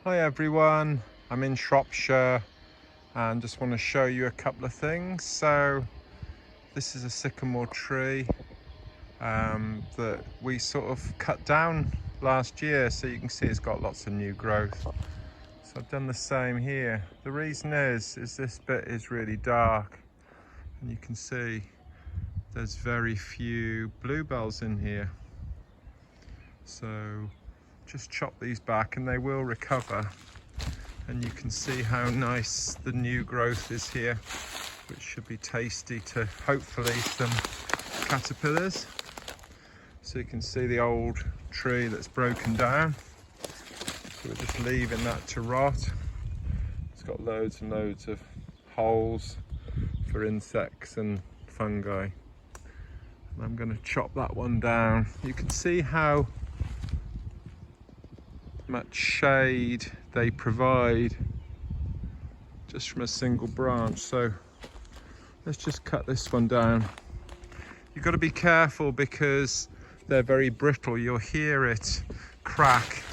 Hi everyone, I'm in Shropshire and just want to show you a couple of things. So this is a sycamore tree that we sort of cut down last year, so you can see it's got lots of new growth. So I've done the same here. The reason is this bit is really dark and you can see there's very few bluebells in here. So just chop these back and they will recover. And you can see how nice the new growth is here, which should be tasty to hopefully some caterpillars. So you can see the old tree that's broken down. So we're just leaving that to rot. It's got loads and loads of holes for insects and fungi. And I'm going to chop that one down. You can see how much shade they provide just from a single branch. So let's just cut this one down. You've got to be careful because they're very brittle. You'll hear it crack.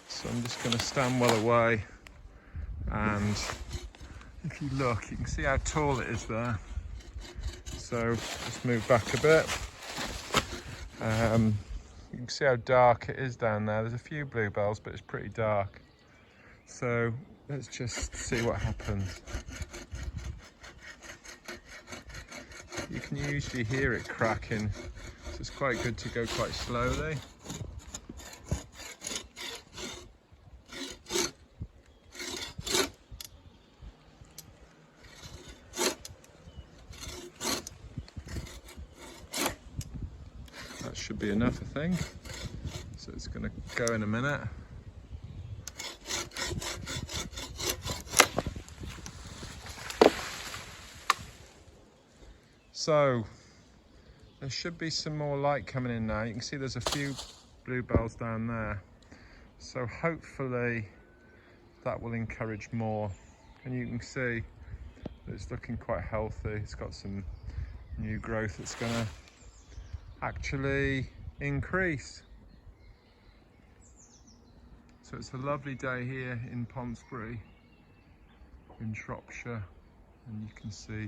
So I'm just going to stand well away, and if you look, you can see how tall it is there. So just move back a bit. You can see how dark it is down there. There's a few bluebells, but it's pretty dark. So let's just see what happens. You can usually hear it cracking, so it's quite good to go quite slowly. That should be enough, I think. So it's going to go in a minute. So there should be some more light coming in now. You can see there's a few bluebells down there. So hopefully that will encourage more. And you can see that it's looking quite healthy. It's got some new growth that's going to actually increase. So it's a lovely day here in Ponsbury in Shropshire, and you can see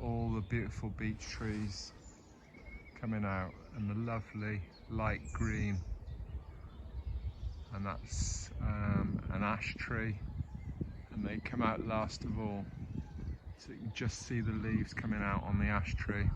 all the beautiful beech trees coming out and the lovely light green, and that's an ash tree, and they come out last of all, so you can just see the leaves coming out on the ash tree.